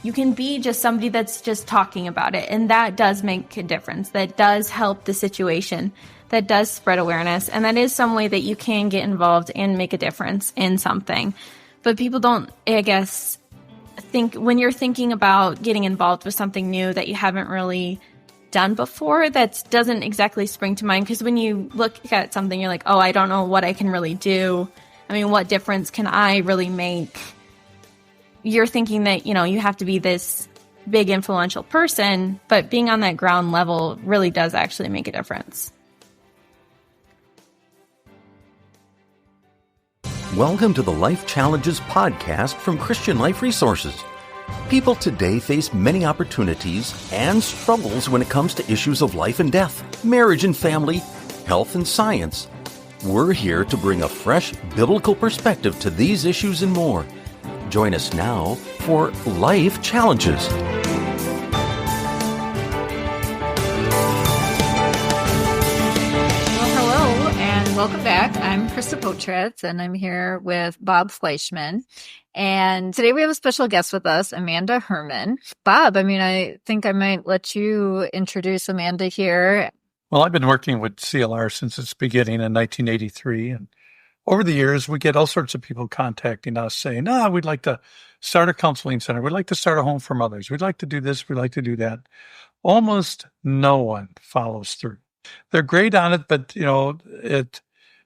you can be just somebody that's just talking about it. And that does make a difference. That does help the situation. That does spread awareness. And that is some way that you can get involved and make a difference in something. But people don't, I guess, think when you're thinking about getting involved with something new that you haven't really done before, that doesn't exactly spring to mind. Because when you look at something, you're like, oh, I don't know what I can really do. I mean, what difference can I really make? You're thinking that, you have to be this big influential person, but being on that ground level really does actually make a difference. Welcome to the Life Challenges podcast from Christian Life Resources. People today face many opportunities and struggles when it comes to issues of life and death, marriage and family, health and science. We're here to bring a fresh biblical perspective to these issues and more. Join us now for Life Challenges. Welcome back. I'm Krista Potratz, and I'm here with Bob Fleischman. And today we have a special guest with us, Amanda Herman. Bob, I think I might let you introduce Amanda here. Well, I've been working with CLR since its beginning in 1983. And over the years, we get all sorts of people contacting us saying, we'd like to start a counseling center. We'd like to start a home for mothers. We'd like to do this. We'd like to do that. Almost no one follows through. They're great on it, but,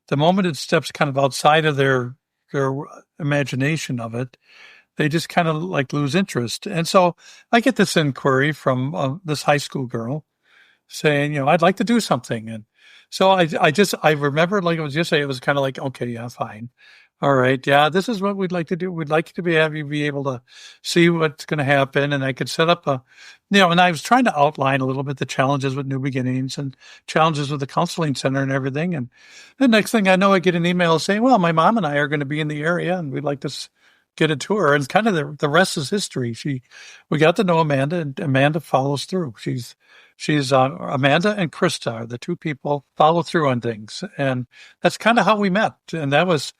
the moment it steps kind of outside of their imagination of it, they just kind of lose interest. And so I get this inquiry from this high school girl saying, I'd like to do something. And so I remember like it was yesterday, it was kind of like, okay, yeah, fine. All right. Yeah, this is what we'd like to do. We'd like to have you be able to see what's going to happen. And I could set up and I was trying to outline a little bit the challenges with New Beginnings and challenges with the counseling center and everything. And the next thing I know, I get an email saying, well, my mom and I are going to be in the area and we'd like to get a tour. And kind of the rest is history. We got to know Amanda, and Amanda follows through. She's Amanda and Krista are the two people follow through on things. And that's kind of how we met. And it was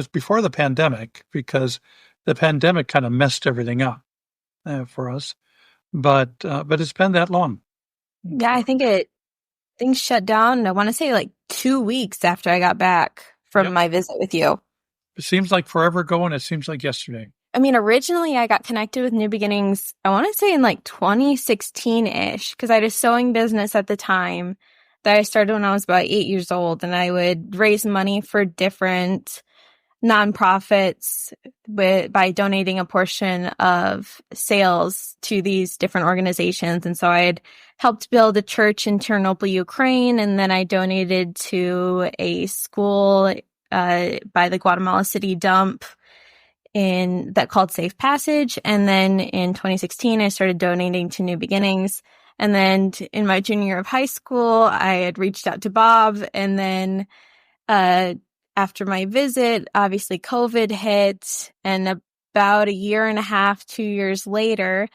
before the pandemic, because the pandemic kind of messed everything up for us. But it's been that long. Yeah, I think things shut down. I want to say 2 weeks after I got back from my visit with you. It seems like forever ago, and it seems like yesterday. Originally I got connected with New Beginnings, I want to say in 2016-ish, because I had a sewing business at the time that I started when I was about 8 years old, and I would raise money for different nonprofits by donating a portion of sales to these different organizations. And so I had helped build a church in Chernobyl, Ukraine, and then I donated to a school by the Guatemala City dump that called Safe Passage. And then in 2016, I started donating to New Beginnings. And then in my junior year of high school, I had reached out to Bob. And then after my visit, obviously COVID hit. And about 1.5 years, 2 years later,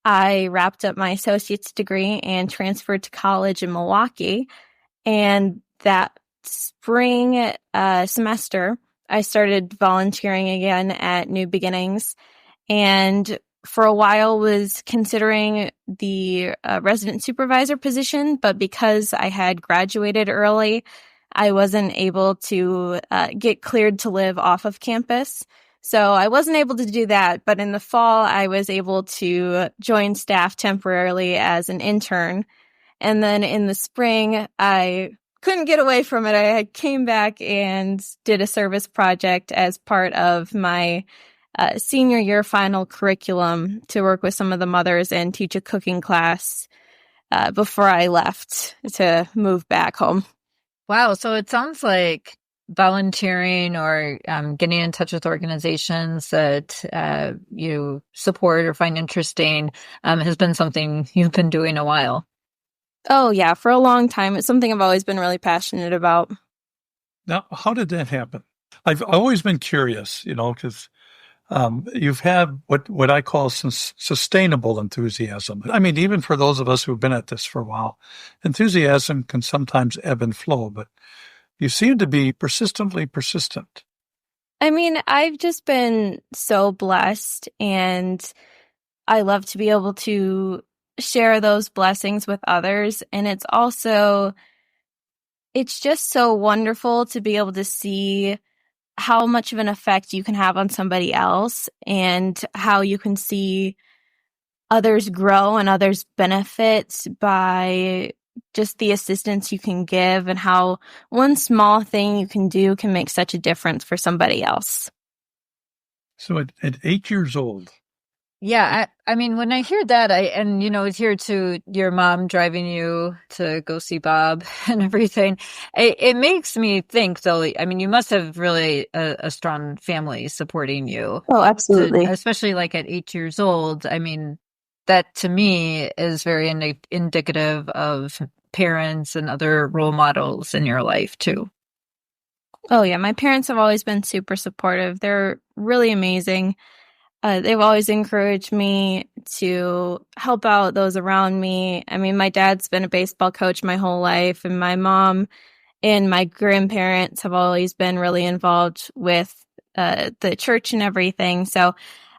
I wrapped up my associate's degree and transferred to college in Milwaukee. And that spring semester, I started volunteering again at New Beginnings. And for a while was considering the resident supervisor position, but because I had graduated early, I wasn't able to get cleared to live off of campus. So I wasn't able to do that, but in the fall, I was able to join staff temporarily as an intern. And then in the spring, I couldn't get away from it. I came back and did a service project as part of my senior year final curriculum to work with some of the mothers and teach a cooking class before I left to move back home. Wow. So it sounds like volunteering or getting in touch with organizations that you support or find interesting has been something you've been doing a while. Oh, yeah. For a long time. It's something I've always been really passionate about. Now, how did that happen? I've always been curious, because you've had what I call some sustainable enthusiasm. Even for those of us who've been at this for a while, enthusiasm can sometimes ebb and flow, but you seem to be persistently persistent. I mean, I've just been so blessed, and I love to be able to share those blessings with others. And it's just so wonderful to be able to see how much of an effect you can have on somebody else and how you can see others grow and others benefit by just the assistance you can give, and how one small thing you can do can make such a difference for somebody else. So at 8 years old, Yeah, I mean, when I hear that, it's here to your mom driving you to go see Bob and everything. It makes me think, though, I mean, you must have really a strong family supporting you, Oh, absolutely. especially like at 8 years old. I mean, that to me is very indicative of parents and other role models in your life, too. Oh, yeah. My parents have always been super supportive. They're really amazing. They've always encouraged me to help out those around me. I mean, my dad's been a baseball coach my whole life, and my mom and my grandparents have always been really involved with the church and everything. So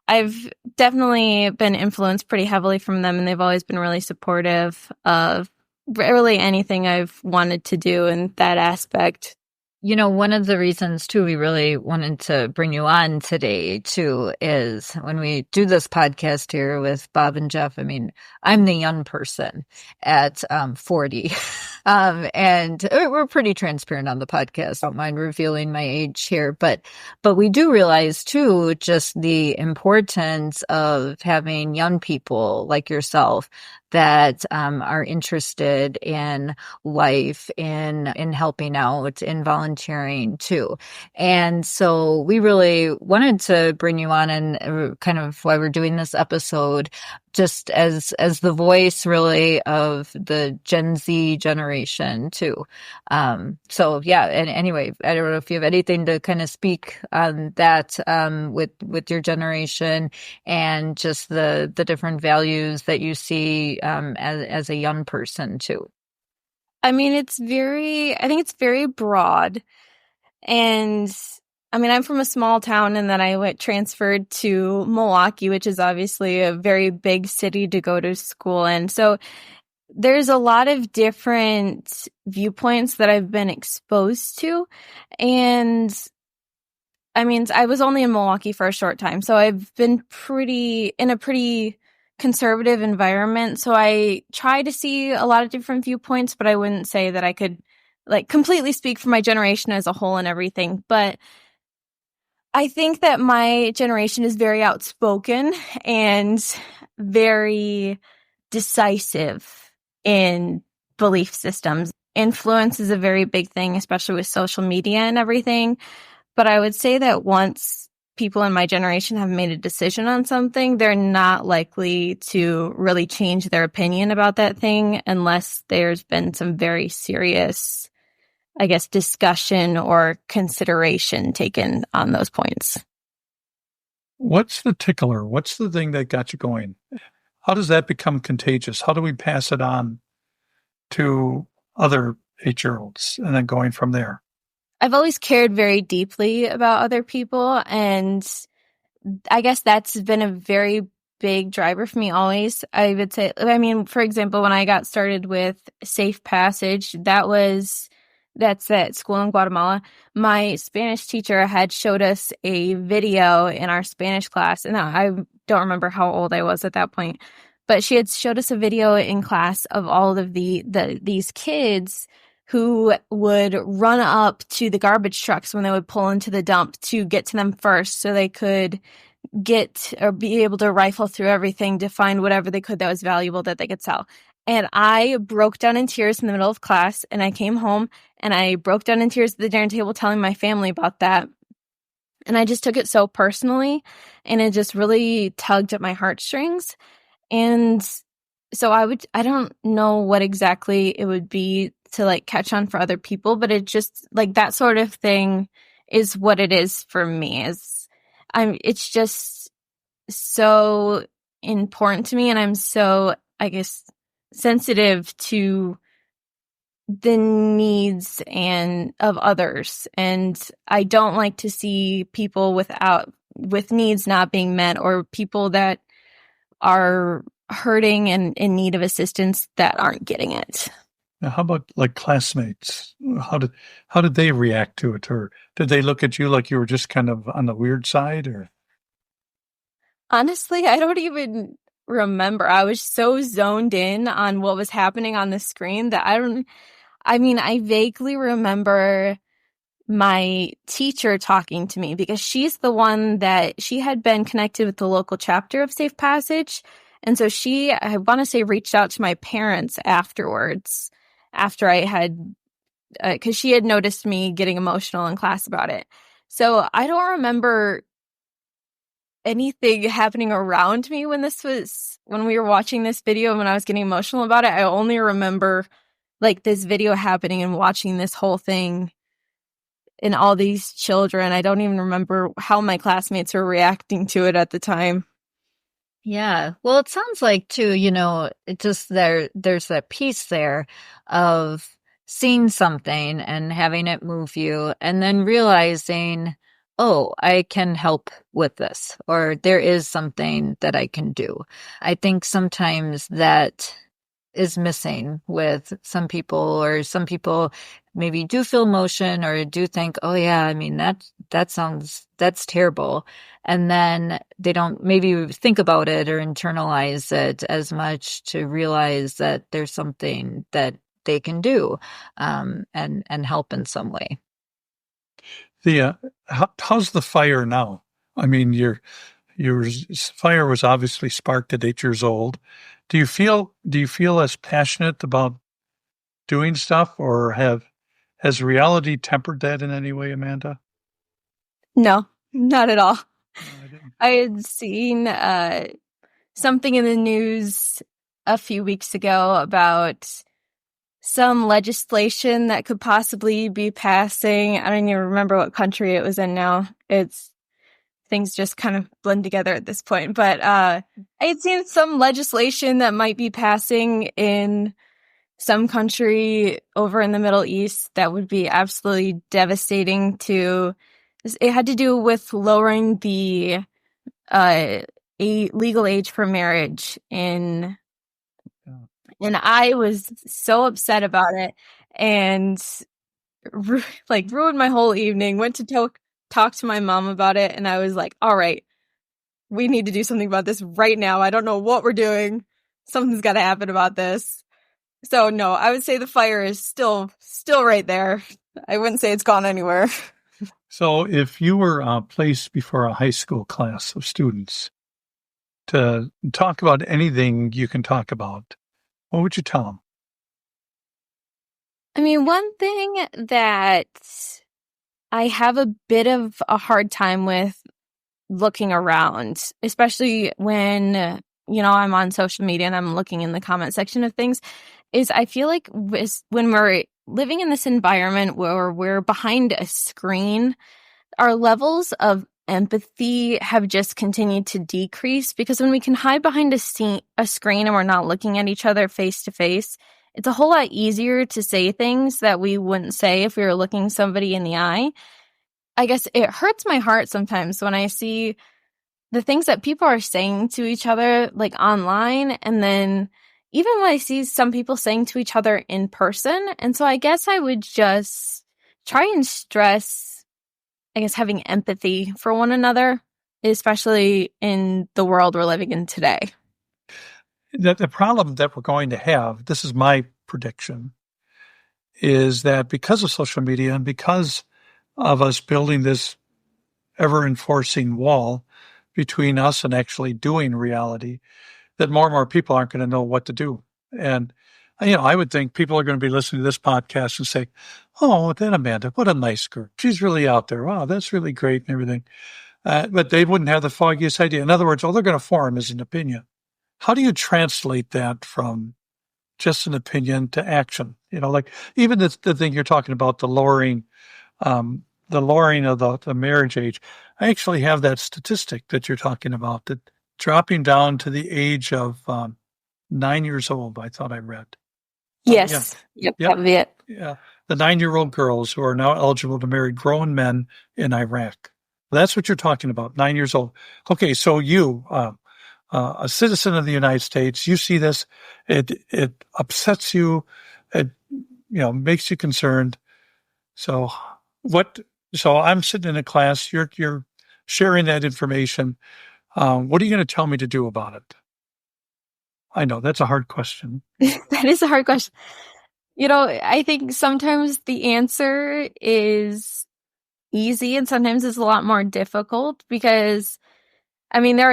I've definitely been influenced pretty heavily from them, and they've always been really supportive of really anything I've wanted to do in that aspect. One of the reasons too, we really wanted to bring you on today too, is when we do this podcast here with Bob and Jeff, I mean, I'm the young person at 40. And we're pretty transparent on the podcast. Don't mind revealing my age here, but we do realize too, just the importance of having young people like yourself that are interested in life, in helping out, in volunteering too. And so we really wanted to bring you on, and kind of why we're doing this episode, just as the voice really of the Gen Z generation too. So yeah, and anyway, I don't know if you have anything to kind of speak on that with your generation and just the different values that you see as a young person too. I mean, I think it's very broad. And I mean, I'm from a small town, and then I transferred to Milwaukee, which is obviously a very big city to go to school in. So there's a lot of different viewpoints that I've been exposed to. And I mean, I was only in Milwaukee for a short time, so I've been in a pretty conservative environment. So I try to see a lot of different viewpoints, but I wouldn't say that I could like completely speak for my generation as a whole and everything. But I think that my generation is very outspoken and very decisive in belief systems. Influence is a very big thing, especially with social media and everything. But I would say that once people in my generation have made a decision on something, they're not likely to really change their opinion about that thing unless there's been some very serious, I guess, discussion or consideration taken on those points. what's the tickler? What's the thing that got you going? How does that become contagious? How do we pass it on to other 8-year-olds and then going from there? I've always cared very deeply about other people, and I guess that's been a very big driver for me always. I would say, I mean, for example, when I got started with Safe Passage, that's at school in Guatemala. My Spanish teacher had showed us a video in our Spanish class, and I don't remember how old I was at that point, but she had showed us a video in class of all of these kids who would run up to the garbage trucks when they would pull into the dump to get to them first so they could get or be able to rifle through everything to find whatever they could that was valuable that they could sell. And I broke down in tears in the middle of class, and I came home and I broke down in tears at the dinner table telling my family about that. And I just took it so personally, and it just really tugged at my heartstrings. And so I don't know what exactly it would be to like catch on for other people, but it just like that sort of thing is what it is for me. It's just so important to me, and I'm so, I guess, sensitive to the needs and of others. And I don't like to see people with needs not being met, or people that are hurting and in need of assistance that aren't getting it. Now, how about like classmates? How did they react to it, or did they look at you like you were just kind of on the weird side, or? Honestly, I don't even remember. I was so zoned in on what was happening on the screen that I vaguely remember my teacher talking to me, because she's the one that she had been connected with the local chapter of Safe Passage. And so she, I want to say, reached out to my parents afterwards, after I had, because she had noticed me getting emotional in class about it. So I don't remember anything happening around me when we were watching this video, when I was getting emotional about it. I only remember like this video happening and watching this whole thing and all these children. I don't even remember how my classmates were reacting to it at the time. Yeah. Well, it sounds like too, it just there's that piece there of seeing something and having it move you, and then realizing, oh, I can help with this, or there is something that I can do. I think sometimes that is missing with some people, or some people maybe do feel emotion or do think, oh yeah, I mean, that's terrible. And then they don't maybe think about it or internalize it as much to realize that there's something that they can do, and help in some way. How's the fire now? I mean, your fire was obviously sparked at 8 years old. Do you feel as passionate about doing stuff, or has reality tempered that in any way, Amanda? No, not at all. No, I didn't. I had seen something in the news a few weeks ago about some legislation that could possibly be passing. I don't even remember what country it was in now. Things just kind of blend together at this point. But I had seen some legislation that might be passing in some country over in the Middle East that would be absolutely devastating to. It had to do with lowering the legal age for marriage and I was so upset about it, and ruined my whole evening. Went to talk to my mom about it, and I was like, all right, we need to do something about this right now. I don't know what we're doing. Something's got to happen about this. So no, I would say the fire is still right there. I wouldn't say it's gone anywhere. So if you were placed before a high school class of students to talk about anything you can talk about, what would you tell them? I mean, one thing that I have a bit of a hard time with looking around, especially when, I'm on social media and I'm looking in the comment section of things, is I feel like when we're living in this environment where we're behind a screen, our levels of empathy have just continued to decrease, because when we can hide behind a screen and we're not looking at each other face to face, it's a whole lot easier to say things that we wouldn't say if we were looking somebody in the eye. I guess it hurts my heart sometimes when I see the things that people are saying to each other, like online, and then even when I see some people saying to each other in person. And so I guess I would just try and stress, having empathy for one another, especially in the world we're living in today. The problem that we're going to have, this is my prediction, is that because of social media and because of us building this ever-enforcing wall between us and actually doing reality, that more and more people aren't going to know what to do. And, I would think people are going to be listening to this podcast and say, oh, that Amanda, what a nice girl. She's really out there. Wow, that's really great and everything. But they wouldn't have the foggiest idea. In other words, all they're going to form is an opinion. How do you translate that from just an opinion to action? Like even the thing you're talking about, the lowering of the marriage age. I actually have that statistic that you're talking about, that dropping down to the age of 9 years old, I thought I read. Yeah. Yes. Yep. Yep. That would be it. Yeah. The 9-year-old girls who are now eligible to marry grown men in Iraq. That's what you're talking about. 9 years old. Okay. So you, a citizen of the United States, you see this, it upsets you, it, makes you concerned. So so I'm sitting in a class, you're sharing that information. What are you going to tell me to do about it? I know that's a hard question. That is a hard question. I think sometimes the answer is easy and sometimes it's a lot more difficult because there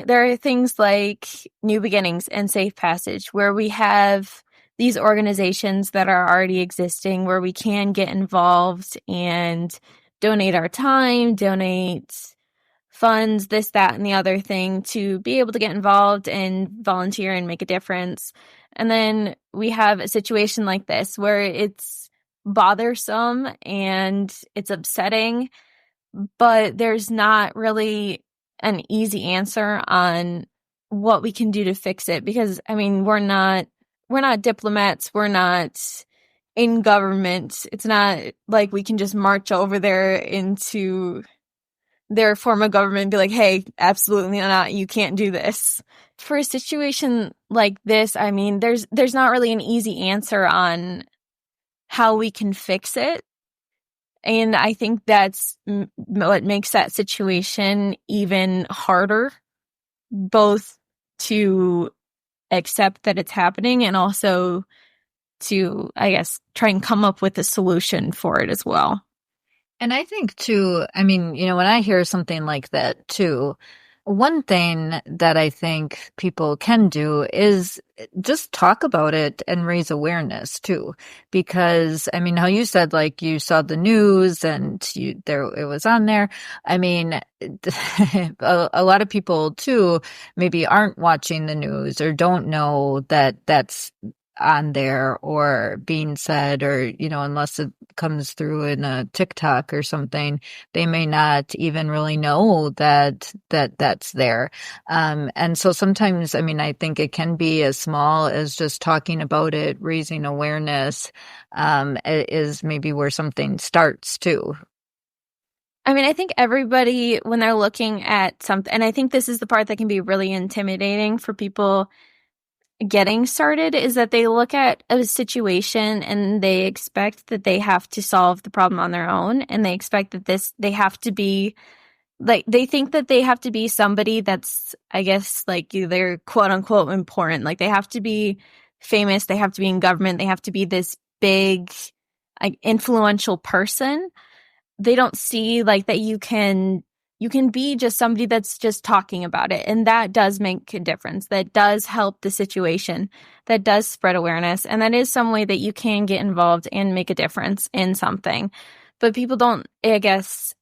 are things like New Beginnings and Safe Passage where we have these organizations that are already existing where we can get involved and donate our time, donate funds, this, that, and the other thing to be able to get involved and volunteer and make a difference. And then we have a situation like this where it's bothersome and it's upsetting, but there's not really an easy answer on what we can do to fix it because we're not diplomats, we're not in government. It's not like we can just march over there into their form of government and be like, hey, absolutely not, you can't do this. For a situation like this, there's not really an easy answer on how we can fix it. And I think that's what makes that situation even harder, both to accept that it's happening and also to, I guess, try and come up with a solution for it as well. And I think too, when I hear something like that too, one thing that I think people can do is just talk about it and raise awareness too. Because, how you said, like, you saw the news and it was on there. A lot of people too maybe aren't watching the news or don't know that that's on there or being said, or, unless it comes through in a TikTok or something, they may not even really know that that's there. And so sometimes, I think it can be as small as just talking about it, raising awareness, is maybe where something starts too. I think everybody, when they're looking at something, and I think this is the part that can be really intimidating for people getting started, is that they look at a situation and they expect that they have to solve the problem on their own, and they expect that they have to be like, they think that they have to be somebody that's, I guess, like, they're quote unquote important, like they have to be famous, they have to be in government, they have to be this big, like, influential person. They don't see like that you can be just somebody that's just talking about it. And that does make a difference. That does help the situation. That does spread awareness. And that is some way that you can get involved and make a difference in something. But people don't, I guess,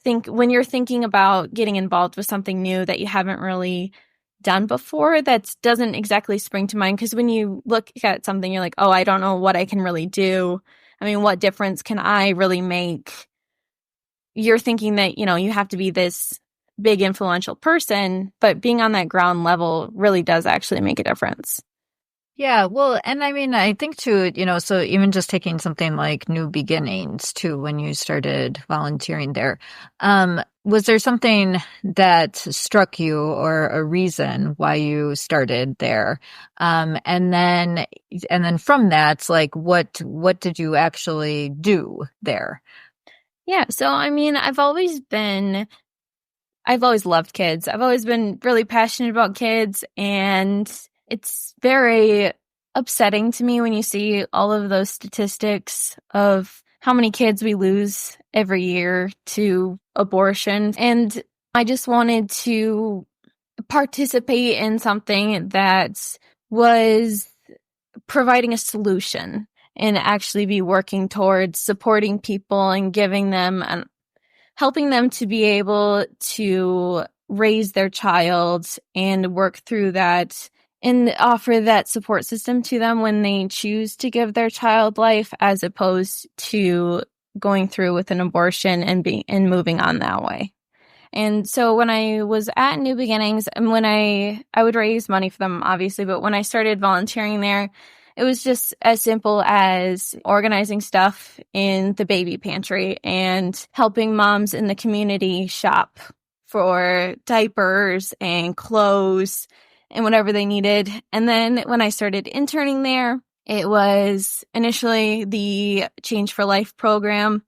think when you're thinking about getting involved with something new that you haven't really done before, that doesn't exactly spring to mind. Because when you look at something, you're like, oh, I don't know what I can really do. What difference can I really make? You're thinking that, you have to be this big influential person, but being on that ground level really does actually make a difference. Yeah, well, and I think too, so even just taking something like New Beginnings too, when you started volunteering there, was there something that struck you or a reason why you started there? And then from that, it's like, what did you actually do there? Yeah. So, I've always loved kids. I've always been really passionate about kids, and it's very upsetting to me when you see all of those statistics of how many kids we lose every year to abortion. And I just wanted to participate in something that was providing a solution and actually be working towards supporting people and giving them and helping them to be able to raise their child and work through that and offer that support system to them when they choose to give their child life, as opposed to going through with an abortion and moving on that way. And so when I was at New Beginnings, and when I would raise money for them, obviously, but when I started volunteering there, it was just as simple as organizing stuff in the baby pantry and helping moms in the community shop for diapers and clothes and whatever they needed. And then when I started interning there, it was initially the Change for Life program.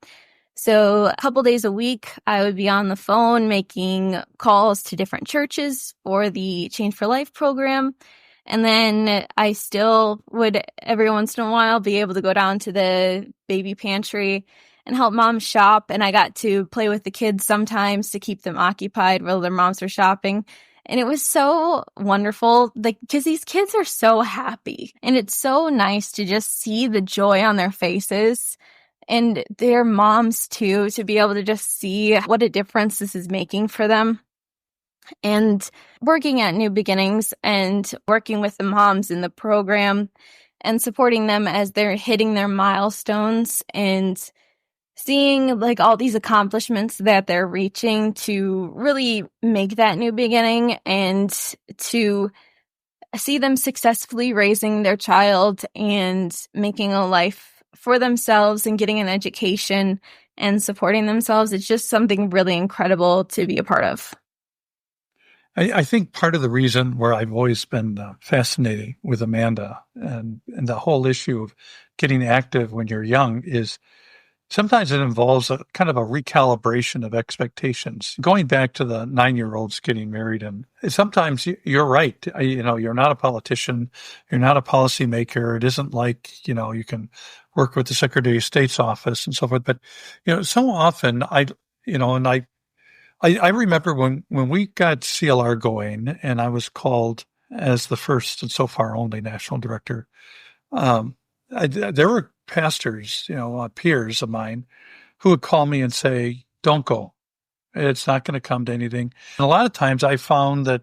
So a couple days a week, I would be on the phone making calls to different churches for the Change for Life program. And then I still would every once in a while be able to go down to the baby pantry and help moms shop. And I got to play with the kids sometimes to keep them occupied while their moms were shopping. And it was so wonderful, like, because these kids are so happy. And it's so nice to just see the joy on their faces and their moms too, to be able to just see what a difference this is making for them. And working at New Beginnings and working with the moms in the program and supporting them as they're hitting their milestones and seeing like all these accomplishments that they're reaching to really make that new beginning and to see them successfully raising their child and making a life for themselves and getting an education and supporting themselves. It's just something really incredible to be a part of. I think part of the reason where I've always been fascinated with Amanda and the whole issue of getting active when you're young is sometimes it involves a kind of a recalibration of expectations. Going back to the 9-year-olds getting married, and sometimes you're right. You're not a politician. You're not a policymaker. It isn't like, you can work with the Secretary of State's office and so forth. But, so often I remember when we got CLR going and I was called as the first and so far only national director, there were pastors, peers of mine who would call me and say, don't go. It's not going to come to anything. And a lot of times I found that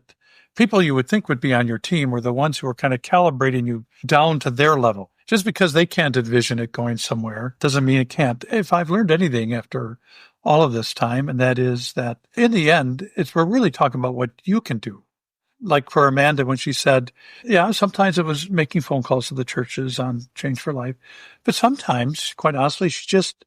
people you would think would be on your team were the ones who were kind of calibrating you down to their level. Just because they can't envision it going somewhere doesn't mean it can't. If I've learned anything after all of this time, and that is that in the end, we're really talking about what you can do. Like for Amanda, when she said, yeah, sometimes it was making phone calls to the churches on Change for Life. But sometimes, quite honestly, she just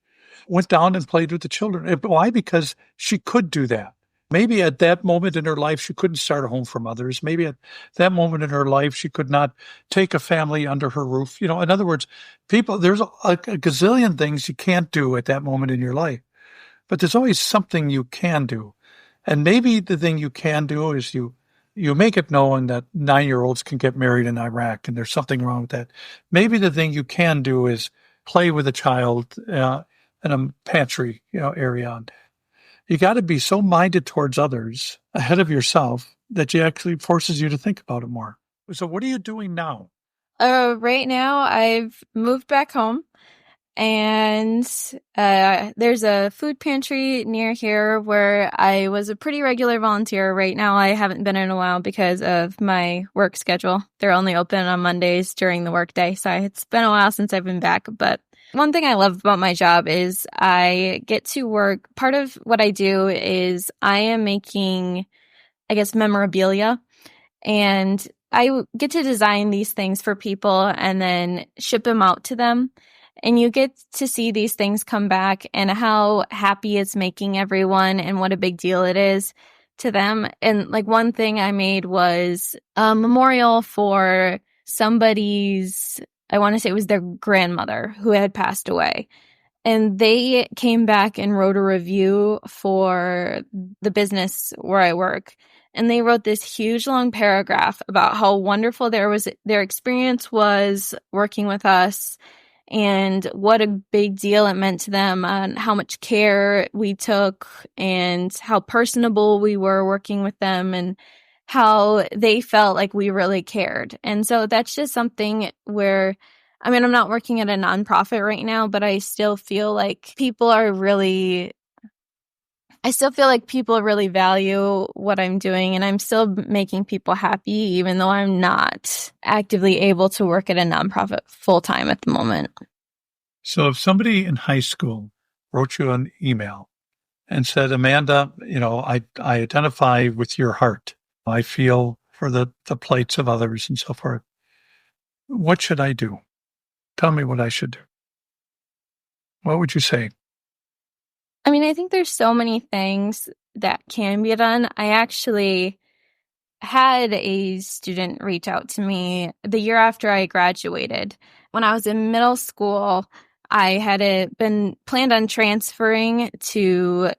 went down and played with the children. Why? Because she could do that. Maybe at that moment in her life, she couldn't start a home for mothers. Maybe at that moment in her life, she could not take a family under her roof. In other words, there's a gazillion things you can't do at that moment in your life. But there's always something you can do. And maybe the thing you can do is you make it known that 9-year-olds can get married in Iraq and there's something wrong with that. Maybe the thing you can do is play with a child in a pantry area. You got to be so minded towards others ahead of yourself that you actually forces you to think about it more. So what are you doing now? Right now, I've moved back home. And there's a food pantry near here where I was a pretty regular volunteer. Right now, I haven't been in a while because of my work schedule. They're only open on Mondays during the workday, so it's been a while since I've been back. But one thing I love about my job is I get to work. Part of what I do is I am making, I guess, memorabilia, and I get to design these things for people and then ship them out to them. And you get to see these things come back and how happy it's making everyone and what a big deal it is to them. And like one thing I made was a memorial for somebody's, I want to say it was their grandmother who had passed away. And they came back and wrote a review for the business where I work. And they wrote this huge long paragraph about how wonderful their experience was working with us and what a big deal it meant to them and how much care we took and how personable we were working with them and how they felt like we really cared. And so that's just something where, I'm not working at a nonprofit right now, but I still feel like people really value what I'm doing, and I'm still making people happy, even though I'm not actively able to work at a nonprofit full time at the moment. So if somebody in high school wrote you an email and said, Amanda, I identify with your heart. I feel for the plights of others and so forth. what should I do? Tell me what I should do. What would you say? I mean, I think there's so many things that can be done. I actually had a student reach out to me the year after I graduated. When I was in middle school, I had been planned on transferring to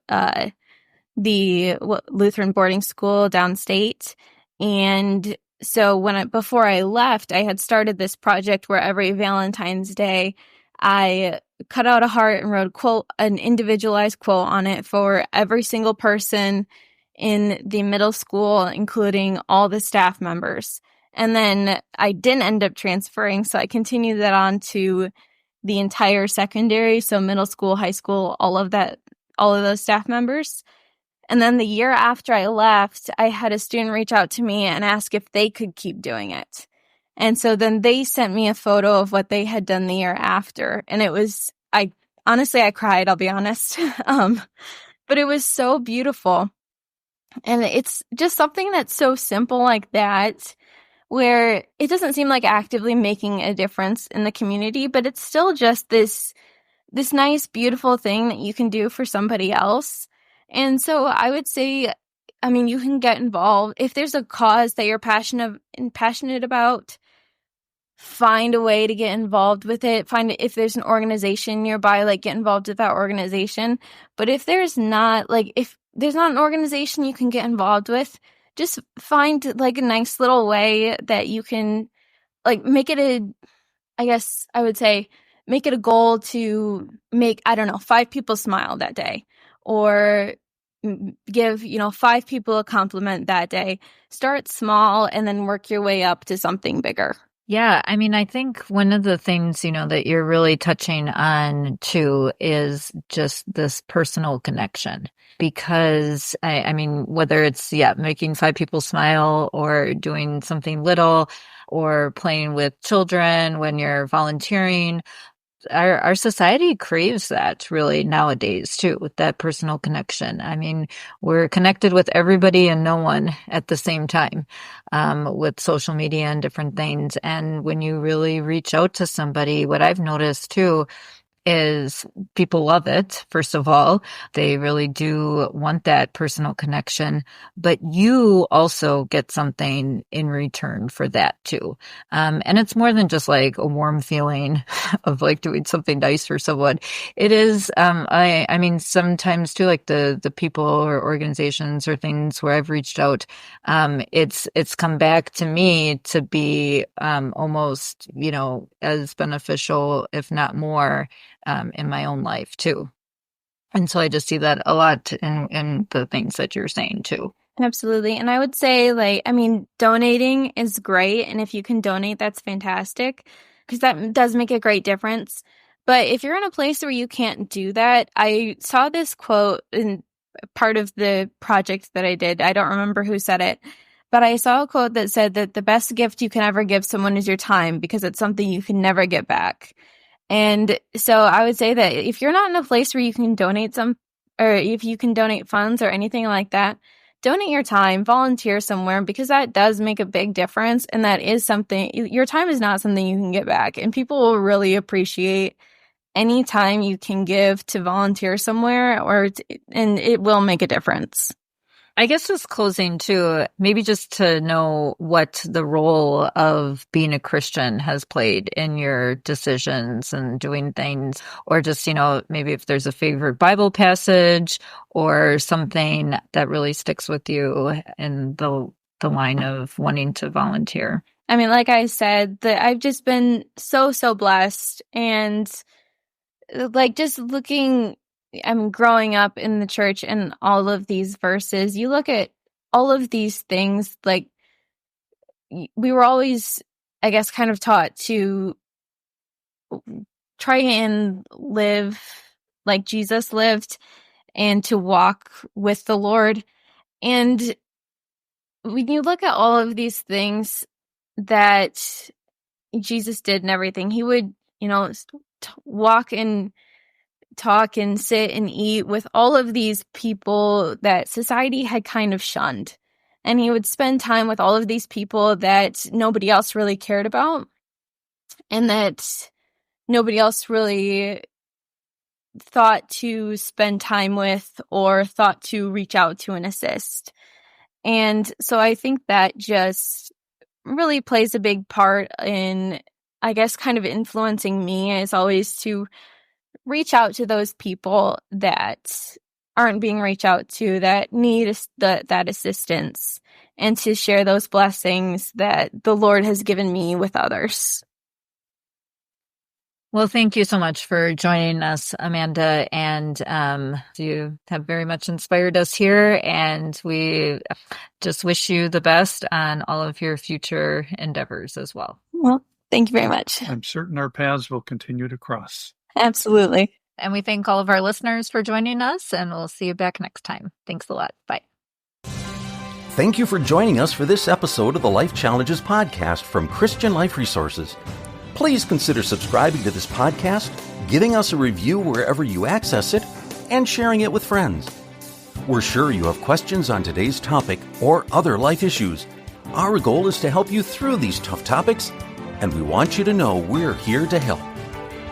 the Lutheran boarding school downstate. And so before I left, I had started this project where every Valentine's Day, I cut out a heart and wrote an individualized quote on it for every single person in the middle school, including all the staff members. And then I didn't end up transferring, so I continued that on to the entire secondary, so middle school, high school, all of those staff members. And then the year after I left, I had a student reach out to me and ask if they could keep doing it. And so then they sent me a photo of what they had done the year after. And I cried, I'll be honest. But it was so beautiful. And it's just something that's so simple like that, where it doesn't seem like actively making a difference in the community, but it's still just this nice, beautiful thing that you can do for somebody else. And so I would say, I mean, you can get involved. If there's a cause that you're passionate about, find a way to get involved with it. If there's an organization nearby, like get involved with that organization. But if there's not an organization you can get involved with, just find like a nice little way that you can like make it make it a goal to make, 5 people smile that day, or give, 5 people a compliment that day. Start small and then work your way up to something bigger. Yeah, I mean, I think one of the things, that you're really touching on too is just this personal connection. Because I mean, whether it's, making 5 people smile or doing something little or playing with children when you're volunteering, our society craves that really nowadays too, with that personal connection. I mean, we're connected with everybody and no one at the same time, with social media and different things. And when you really reach out to somebody, what I've noticed too is people love it. First of all, they really do want that personal connection, but you also get something in return for that too. And it's more than just like a warm feeling of like doing something nice for someone. It is, I mean, sometimes too, like the people or organizations or things where I've reached out, it's come back to me to be, almost, as beneficial, if not more, in my own life too. And so I just see that a lot in the things that you're saying too. Absolutely. And I would say donating is great. And if you can donate, that's fantastic, because that does make a great difference. But if you're in a place where you can't do that, I saw this quote in part of the project that I did. I don't remember who said it, but I saw a quote that said that the best gift you can ever give someone is your time, because it's something you can never get back. And so I would say that if you're not in a place where you can donate or if you can donate funds or anything like that, donate your time, volunteer somewhere, because that does make a big difference. And that is something, your time is not something you can get back. And people will really appreciate any time you can give to volunteer somewhere, and it will make a difference. I guess just closing too, maybe just to know what the role of being a Christian has played in your decisions and doing things, or just, maybe if there's a favorite Bible passage or something that really sticks with you in the line of wanting to volunteer. I mean, like I said, I've just been so blessed, and like just I'm growing up in the church and all of these verses, you look at all of these things, like we were always, I guess, kind of taught to try and live like Jesus lived and to walk with the Lord. And when you look at all of these things that Jesus did and everything, he would, walk and talk and sit and eat with all of these people that society had kind of shunned. And he would spend time with all of these people that nobody else really cared about. and that nobody else really thought to spend time with or thought to reach out to and assist. And so I think that just really plays a big part in, I guess, kind of influencing me is always to reach out to those people that aren't being reached out to, that need that assistance, and to share those blessings that the Lord has given me with others. Well, thank you so much for joining us, Amanda. And you have very much inspired us here. And we just wish you the best on all of your future endeavors as well. Well, thank you very much. I'm certain our paths will continue to cross. Absolutely. And we thank all of our listeners for joining us, and we'll see you back next time. Thanks a lot. Bye. Thank you for joining us for this episode of the Life Challenges podcast from Christian Life Resources. Please consider subscribing to this podcast, giving us a review wherever you access it, and sharing it with friends. We're sure you have questions on today's topic or other life issues. Our goal is to help you through these tough topics, and we want you to know we're here to help.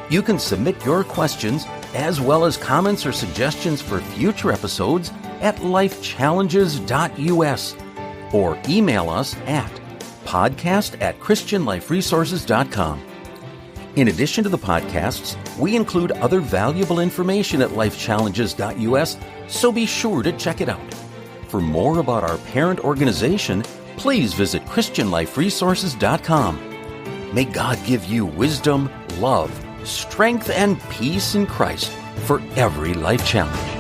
You can submit your questions as well as comments or suggestions for future episodes at lifechallenges.us or email us at podcast@christianliferesources.com. In addition to the podcasts, we include other valuable information at lifechallenges.us, so be sure to check it out. For more about our parent organization, please visit christianliferesources.com. May God give you wisdom, love, strength, and peace in Christ for every life challenge.